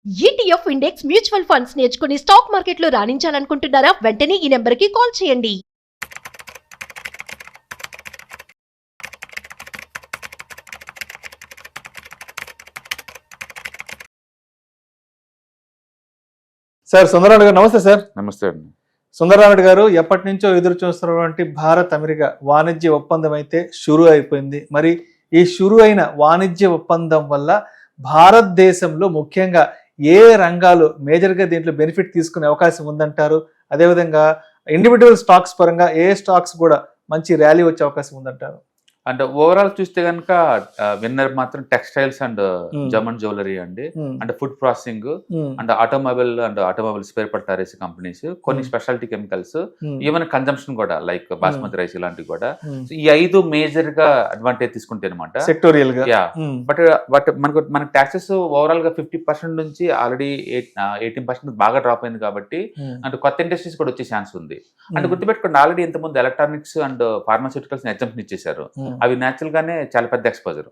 ETF index mutual funds నేర్చుకుని stock మార్కెట్లో రాణించాలనుకుంటున్నారా? వెంటనే ఈ నెంబర్కి కాల్ చేయండి. సార్ సుందరరావు గారు నమస్తే సార్. నమస్తే అండి. సుందరరావు గారు ఎప్పటి నుంచో ఎదురు చూస్తున్నటువంటి భారత్ అమెరికా వాణిజ్య ఒప్పందం అయితే షురూ అయిపోయింది. మరి ఈ షురూ అయిన వాణిజ్య ఒప్పందం వల్ల భారతదేశంలో ముఖ్యంగా ఏ రంగాలు మేజర్గా దీంట్లో బెనిఫిట్ తీసుకునే అవకాశం ఉందంటారు? అదేవిధంగా ఇండివిజువల్ స్టాక్స్ పరంగా ఏ స్టాక్స్ కూడా మంచి ర్యాలీ వచ్చే అవకాశం ఉందంటారు? అంటే ఓవరాల్ చూస్తే కనుక విన్నర్ మాత్రం టెక్స్టైల్స్ అండ్ జర్మన్ జ్యువెలరీ అండి, అంటే food processing and automobile spare part తయారీ కంపెనీస్, కొన్ని స్పెషాలిటీ కెమికల్స్, ఈవెన్ కన్జంప్షన్ కూడా లైక్ బాస్మతి రైస్ ఇలాంటివి కూడా. ఈ 5 మేజర్ గా అడ్వాంటేజ్ తీసుకుంటే అనమాట సెక్టోరియల్ గా. బట్ మనకు ట్యాక్సెస్ ఓవరాల్ గా 50% నుంచి ఆల్రెడీ 18% బాగా డ్రాప్ అయింది కాబట్టి అంటే కొత్త ఇండస్ట్రీస్ కూడా వచ్చే ఛాన్స్ ఉంది. అంటే గుర్తుపెట్టుకోండి, ఆల్రెడీ ఇంతకుముందు ఎలక్ట్రానిక్స్ అండ్ ఫార్మాస్యూటికల్స్ ఎగ్జామ్షన్ ఇచ్చేసారు. అవి న్యాచురల్ గానే చాలా పెద్ద ఎక్స్పోజర్,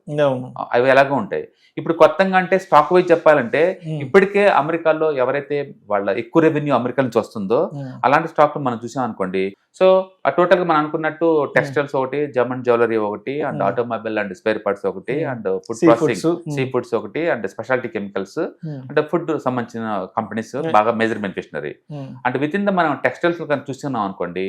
అవి ఎలాగో ఉంటాయి. ఇప్పుడు కొత్తగా అంటే స్టాక్ వైజ్ చెప్పాలంటే ఇప్పటికే అమెరికాలో ఎవరైతే వాళ్ళ ఎక్కువ రెవెన్యూ అమెరికా నుంచి వస్తుందో అలాంటి స్టాక్ మనం చూసాం అనుకోండి. సో టోటల్ గా మనం అనుకున్నట్టు టెక్స్టైల్స్ ఒకటి, జర్మన్ జ్యువెలరీ ఒకటి, and automobile and spare parts ఒకటి, and food processing sea foods ఒకటి, అండ్ స్పెషాలిటీ కెమికల్స్ అంటే ఫుడ్ సంబంధించిన కంపెనీస్ బాగా మేజర్ బెనిఫిషనరీ. అంటే విత్ ఇన్ ద మనం టెక్స్టైల్స్ చూస్తున్నాం అనుకోండి,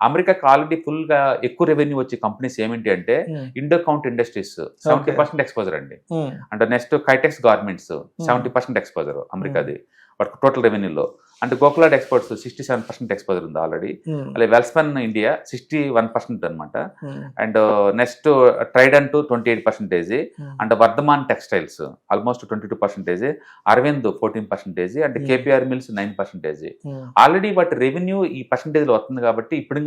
అమెరికాకి ఆల్రెడీ ఫుల్ గా ఎక్కువ రెవెన్యూ వచ్చే కంపెనీస్ ఏమిటి అంటే ఇండో కౌంట్ ఇండస్ట్రీస్ 70% ఎక్స్పోజర్ అండి. అంటే నెక్స్ట్ కైటెక్స్ గార్మెంట్స్ 70% ఎక్స్పోజర్ అమెరికాది వాటి టోటల్ రెవెన్యూలో. అంటే గోకులాడ్ ఎక్స్పోర్ట్స్ 67% ఎక్స్పోజర్ ఉంది ఆల్రెడీ. అలాగే వెల్స్పన్ ఇండియా 61% అనమాట. And next Trident 28%, and Vardhman textiles almost 22%, Arvind 14%, అంటే కేపీఆర్ మిల్స్ 9%. ఆల్రెడీ వాటి రెవెన్యూ ఈ పర్సంటేజ్ లో వస్తుంది కాబట్టి ఇప్పుడు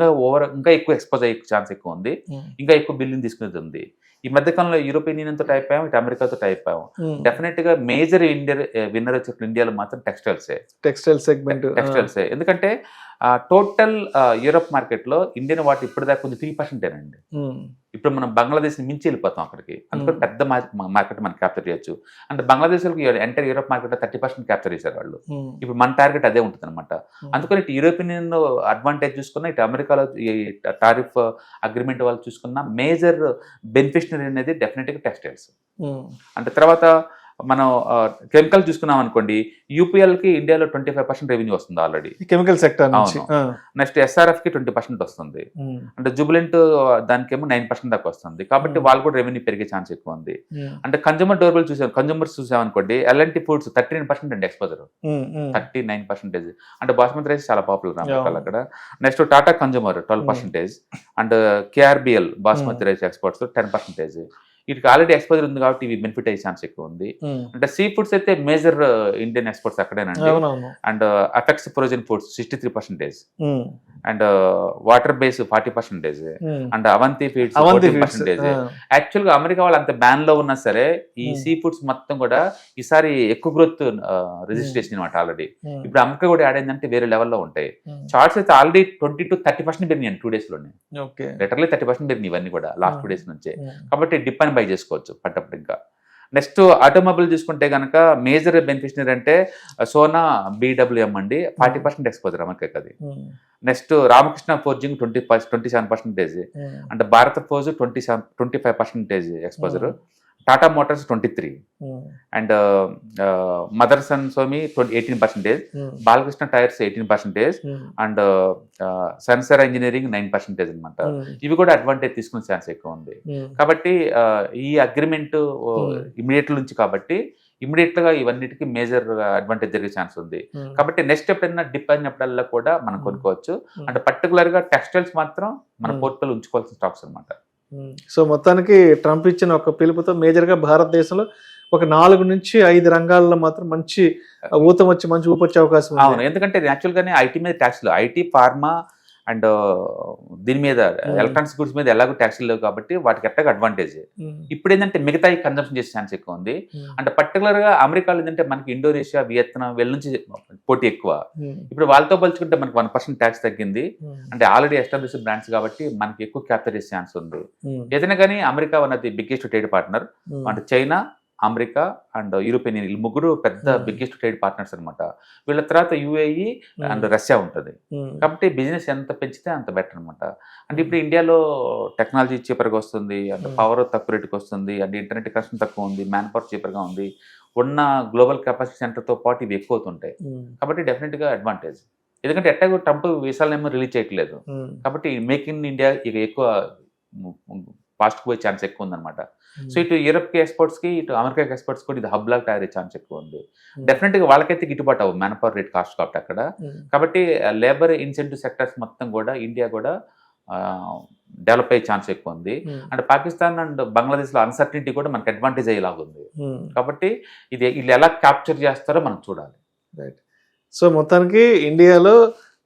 ఇంకా ఎక్కువ ఎక్స్పోజ్ అయ్యే ఛాన్స్ ఎక్కువ ఉంది, ఇంకా ఎక్కువ బిల్లింగ్ తీసుకునేది ఉంది. ఈ మధ్యకాలంలో యూరోపియన్ యూనియన్ తో టైప్ అయ్యాం, ఇటు అమెరికాతో టైప్ అయ్యాం. డెఫినెట్ గా మేజర్ విన్నర్ వచ్చే ఇండియాలో మాత్రం టెక్స్టైల్స్ సెగ్మెంట్. ఎందుకంటే టోటల్ యూరోప్ మార్కెట్ లో ఇండియన్ వాటి ఇప్పటిదాకా కొంచెం 3%. ఇప్పుడు మనం బంగ్లాదేశ్ మించి వెళ్ళిపోతాం అక్కడికి, అందుకని పెద్ద మార్కెట్ మనం క్యాప్చర్ చేయొచ్చు. అంటే బంగ్లాదేశ్ ఎంటర్ యూరోప్ మార్కెట్ లో 30% క్యాప్చర్ చేశారు వాళ్ళు. ఇప్పుడు మన టార్గెట్ అదే ఉంటుంది అనమాట. అందుకని ఇటు యూరోపియన్ అడ్వాంటేజ్ చూసుకున్నా, ఇటు అమెరికాలో ఈ టారిఫ్ అగ్రిమెంట్ వాళ్ళు చూసుకున్న మేజర్ బెనిఫిషనరీ అనేది డెఫినెట్ గా టెక్స్టైల్స్. అంటే తర్వాత మనం కెమికల్ చూసుకున్నాం అనుకోండి, యూపీఎల్ కి ఇండియాలో 25% రెవెన్యూ వస్తుంది already chemical sector. Next SRF కి 20% వస్తుంది. అంటే జుబిలెంట్ దానికేమో 9% దాకా వస్తుంది. కాబట్టి వాళ్ళు కూడా రెవెన్యూ పెరిగే ఛాన్స్ ఎక్కువ ఉంది. అంటే కన్జ్యూమర్స్ చూసాం అనుకోండి, ఎల్ఎన్టీ ఫుడ్స్ 39% అండి ఎక్స్పోజర్, 39%. అంటే బాస్మతి రైస్ చాలా పాపులర్ అమెరికాలో అక్కడ. Next Tata consumer 12%, and KRBL basmati rice exports 10%. వీటికి ఆల్రెడీ ఎక్స్పోజర్ ఉంది కాబట్టి ఇవి బెనిఫిట్ అయ్యే ఛాన్స్ ఎక్కువ ఉంది. అంటే సీ ఫుడ్స్ అయితే మేజర్ ఇండియన్ ఎక్స్పోర్ట్స్ అక్కడేనండి. And Apex Frozen Foods 63%, and Waterbase 40%, and Avanti Feeds 14%. Actual గా అమెరికా వాళ్ళు అంత బ్యాన్ లో ఉన్నా సరే ఈ సీ ఫుడ్స్ మొత్తం కూడా ఈసారి ఎక్కువ గ్రోత్ రిజిస్ట్రేషన్ అనమాట ఆల్రెడీ. ఇప్పుడు అమెరికా కూడా యాడ్ అయిందంటే వేరే లెవెల్లో ఉంటాయి. చార్ట్స్ అయితే ఆల్రెడీ 20 to 30% పెరిగినాయి 2 days లోనే. లిటరలీ 30% పెరిగినాయి ఇవన్నీ కూడా లాస్ట్ 2 days నుంచే. కాబట్టి డిప్ అని బై చేసుకోవచ్చు పట్టప్పుడు. ఇంకా నెక్స్ట్ ఆటోమొబైల్ చూసుకుంటే కనుక మేజర్ బెనిఫిషనరీ అంటే సోనా BWM అండి, 40% ఎక్స్పోజర్ అమెరికాకి అది. నెక్స్ట్ రామకృష్ణ ఫోర్జింగ్ 27%, అంటే Bharat Forge 25% exposure. Tata Motors 23%, and Motherson Sumi 18%, Balkrishna Tyres 18%, and Sansera Engineering 9% అనమాట. ఇవి కూడా అడ్వాంటేజ్ తీసుకునే ఛాన్స్ ఎక్కువ ఉంది. కాబట్టి ఈ అగ్రిమెంట్ ఇమీడియట్ నుంచి కాబట్టి ఇమీడియట్ గా ఇవన్నిటికీ మేజర్ అడ్వాంటేజ్ జరిగే ఛాన్స్ ఉంది. కాబట్టి నెక్స్ట్ ఎప్పుడైనా డిప్ అయినప్పుడల్లా కూడా మనం కొనుక్కోవచ్చు. అంటే పర్టికులర్ గా టెక్స్టైల్స్ మాత్రం మన పోర్ట్ఫోలియో ఉంచుకోవాల్సిన స్టాక్స్ అనమాట. సో మొత్తానికి ట్రంప్ ఇచ్చిన ఒక పిలుపుతో మేజర్ గా భారతదేశంలో ఒక 4 నుంచి 5 రంగాల్లో మాత్రం మంచి ఊతం వచ్చి మంచి ఊపొచ్చే అవకాశం ఉంది. అవును, ఎందుకంటే యాక్చువల్ గానే ఐటీ మీద ట్యాక్స్లు, ఐటీ, ఫార్మా అండ్ దీని మీద ఎలక్ట్రానిక్స్ గుడ్స్ మీద ఎలాగో ట్యాక్స్లు లేవు కాబట్టి వాటికి ఎట్టగా అడ్వాంటేజ్. ఇప్పుడు ఏంటంటే మిగతా కన్జంప్షన్ చేసే ఛాన్స్ ఎక్కువ ఉంది. అంటే పర్టికులర్ గా అమెరికాలో ఏంటంటే మనకి ఇండోనేషియా, వియత్నాం వీళ్ళ నుంచి పోటీ ఎక్కువ. ఇప్పుడు వాళ్ళతో పోల్చుకుంటే మనకి 1% ట్యాక్స్ తగ్గింది. అంటే ఆల్రెడీ ఎస్టాబ్లిష్ బ్రాండ్స్ కాబట్టి మనకి ఎక్కువ క్యాప్చర్ చేసే ఛాన్స్ ఉంది. ఏదైనా కానీ America one of the biggest trade partner. అంటే China America and European Union, ఈ ముగ్గురు పెద్ద బిగ్గెస్ట్ ట్రేడ్ పార్ట్నర్స్ అనమాట. వీళ్ళ తర్వాత యుఏఈ అండ్ రష్యా ఉంటుంది. కాబట్టి బిజినెస్ ఎంత పెంచితే అంత బెటర్ అనమాట. అంటే ఇప్పుడు ఇండియాలో టెక్నాలజీ చీపర్గా వస్తుంది, అండ్ పవర్ తక్కువ రేటుకి వస్తుంది, అండ్ ఇంటర్నెట్ కనెక్షన్ తక్కువ ఉంది, మ్యాన్ పవర్ చీపర్గా ఉంది, ఉన్న గ్లోబల్ కెపాసిటీ సెంటర్తో పాటు ఇవి ఎక్కువ అవుతుంటాయి. కాబట్టి డెఫినెట్గా అడ్వాంటేజ్. ఎందుకంటే ఎట్టాగో ట్రంప్ వీసాలనేమో రిలీజ్ చేయట్లేదు, కాబట్టి మేక్ ఇన్ ఇండియా ఇక ఎక్కువ ఫాస్ట్కి పోయే ఛాన్స్ ఎక్కువ ఉందన్నమాట. సో ఇటు యూరప్కి ఎక్స్పోర్ట్స్కి, ఇటు అమెరికాకి ఎక్స్పోర్ట్స్ కూడా ఇది హబ్ లాగా తయారయ్యే ఛాన్స్ ఎక్కువ ఉంది. డెఫినెట్గా వాళ్ళకైతే గిట్టుబాటు అవ్వదు మ్యాన్ పవర్ రేట్ కాస్ట్ కాబట్టి అక్కడ. కాబట్టి లేబర్ ఇన్సెంటివ్ సెక్టర్స్ మొత్తం కూడా ఇండియా కూడా డెవలప్ అయ్యే ఛాన్స్ ఎక్కువ ఉంది. అండ్ పాకిస్తాన్ అండ్ బంగ్లాదేశ్లో అన్సర్టనిటీ కూడా మనకి అడ్వాంటేజ్ అయ్యేలాగా ఉంది. కాబట్టి ఇది వీళ్ళు ఎలా క్యాప్చర్ చేస్తారో మనం చూడాలి. రైట్. సో మొత్తానికి ఇండియాలో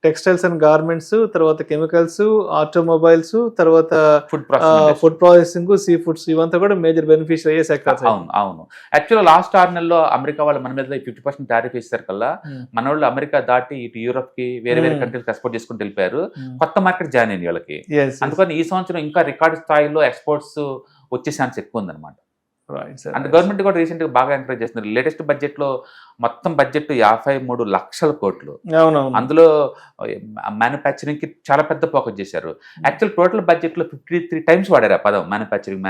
టెక్స్టైల్స్ అండ్ గార్మెంట్స్, తర్వాత కెమికల్స్, ఆటోమొబైల్స్, తర్వాత ఫుడ్ ప్రాసెసింగ్, సీ ఫుడ్స్, ఇవంతా కూడా మేజర్ బెనిఫిషియరీ అయ్యే సెక్టర్స్. అవును. యాక్చువల్గా లాస్ట్ 6 నెలల్లో అమెరికా వాళ్ళు మన మీద 50% టారిఫ్ ఇస్తారు కల్లా మన వాళ్ళు అమెరికా దాటి ఇటు యూరోప్ కి వేరే కంట్రీస్ ఎక్స్పోర్ట్ చేసుకుని వెళ్ళిపోయారు. కొత్త మార్కెట్ జాయిన్ అయింది వాళ్ళకి. అందుకని ఈ సంవత్సరం ఇంకా రికార్డు స్థాయిలో ఎక్స్పోర్ట్స్ వచ్చే ఛాన్స్ ఎక్కువ ఉందన్నమాట. అంటే గవర్నమెంట్ కూడా రీసెంట్ గా బాగా ఎంకరేజ్ చేస్తున్నారు. లేటెస్ట్ బడ్జెట్ లో మొత్తం బడ్జెట్ 53 లక్షల కోట్లు. అందులో మ్యానుఫ్యాక్చరింగ్ కి చాలా పెద్ద ఫోకస్ చేశారు. యాక్చువల్ టోటల్ బడ్జెట్ లో 53 టైమ్స్ వాడారు ఆ పదం మ్యానుఫ్యాక్చరింగ్.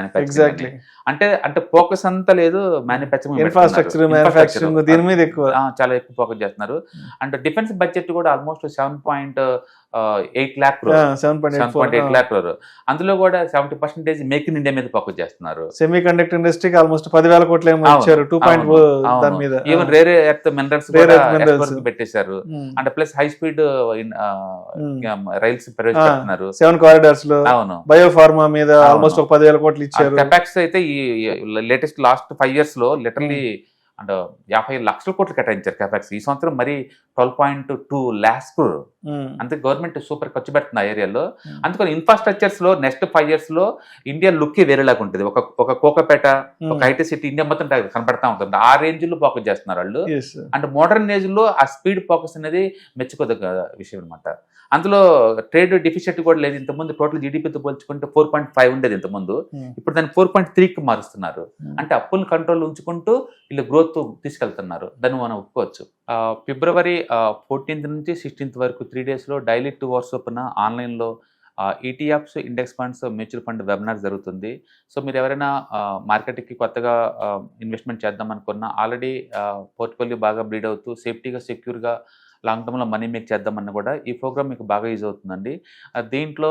అంటే ఫోకస్ అంతా లేదు మ్యానుఫ్యాక్చరింగ్, ఇన్ఫ్రాస్ట్రక్చర్ దీని మీద ఎక్కువ, చాలా ఎక్కువ ఫోకస్ చేస్తున్నారు. అండ్ డిఫెన్స్ బడ్జెట్ కూడా ఆల్మోస్ట్ 7.8 lakh crore. అందులో కూడా 70% మేక్ ఇన్ ఇండియా మీద ఫోకస్ చేస్తున్నారు. సెమీ కండక్టర్ ఇండస్ట్రీకి ఆల్మోస్ట్ 10,000 కోట్లు ఏమో ఇచ్చారు. 2.0 దాని మీద. ఈవెన్ రేర్ ఎర్త్ మినరల్స్ కూడా ఎక్స్పోర్ట్ పెట్టేశారు. And plus high speed rails ప్రవేశపెడుతున్నారు 7 కారిడార్స్ లో. అవును. బయోఫార్మా మీద ఆల్మోస్ట్ 10,000 కోట్లు ఇచ్చారు. కెపాక్స్ అయితే ఈ లేటెస్ట్ లాస్ట్ 5 years లో లిటరలీ అండ్ 50 లక్షల కోట్లు కేటాయించారు కెపాక్స్. ఈ సంవత్సరం మరి 12.2 lakhs crore. అంతే గవర్నమెంట్ సూపర్ ఖర్చు పెడుతుంది ఆ ఏరియాలో. అందుకని ఇన్ఫ్రాస్ట్రక్చర్స్ లో నెక్స్ట్ 5 years లో ఇండియా లుక్ వేరేలాగా ఉంటుంది. ఒక కోకపేట, ఒక ఐటీ సిటీ ఇండియా మొత్తం కనపడతా ఉంటుంది. ఆ రేంజ్ లో ఫోకస్ చేస్తున్నారు వాళ్ళు. అండ్ మోడర్న్ ఏజ్ లో ఆ స్పీడ్ ఫోకస్ అనేది మెచ్చుకోదగ్గ విషయం అనమాట. అందులో ట్రేడ్ డిఫిషిట్ కూడా లేదు. ఇంతకుముందు టోటల్ జీడిపితో పోల్చుకుంటే 4.5 ఉండేది ఇంతకుముందు. ఇప్పుడు దాన్ని 4.3కి మారుస్తున్నారు. అంటే అప్పులు కంట్రోల్ ఉంచుకుంటూ వీళ్ళు గ్రోత్ తీసుకెళ్తున్నారు. దాన్ని మనం ఒప్పుకోవచ్చు. ఫిబ్రవరి 14th నుంచి 16th వరకు 3 days లో డైలీ 2 hours చొప్పున ఆన్లైన్లో ETFs, index funds, mutual fund webinar జరుగుతుంది. సో మీరు ఎవరైనా మార్కెట్కి కొత్తగా ఇన్వెస్ట్మెంట్ చేద్దాం అనుకున్నా, ఆల్రెడీ పోర్ట్ఫోలియో బాగా బ్లీడ్ అవుతూ సేఫ్టీగా సెక్యూర్గా లాంగ్ టర్మ్లో మనీ మేక్ చేద్దామన్నా కూడా ఈ ప్రోగ్రామ్ మీకు బాగా యూజ్ అవుతుందండి. దీంట్లో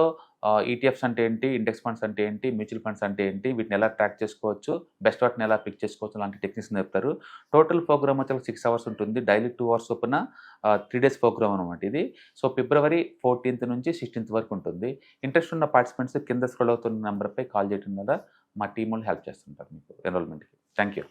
ఈటీఎఫ్స్ అంటే ఏంటి, ఇండెక్స్ ఫండ్స్ అంటే ఏంటి, మ్యూచువల్ ఫండ్స్ అంటే ఏంటి, వీటిని ఎలా ట్రాక్ చేసుకోవచ్చు, బెస్ట్ వాటిని ఎలా పిక్ చేసుకోవచ్చు, అలాంటి టెక్నిక్స్ నేర్పుతారు. టోటల్ ప్రోగ్రామ్ వచ్చి 6 hours ఉంటుంది. డైలీ 2 hours చొప్పున 3 days ప్రోగ్రామ్ అనమాట ఇది. సో ఫిబ్రవరి 14th నుంచి 16th వరకు ఉంటుంది. ఇంట్రెస్ట్ ఉన్న పార్టిసిపెంట్స్ కింద స్క్రోల్ అవుతున్న నెంబర్పై కాల్ చేయడం ద్వారా మా టీం వాళ్ళు హెల్ప్ చేస్తుంటారు మీకు ఎన్రోల్మెంట్కి. Thank you.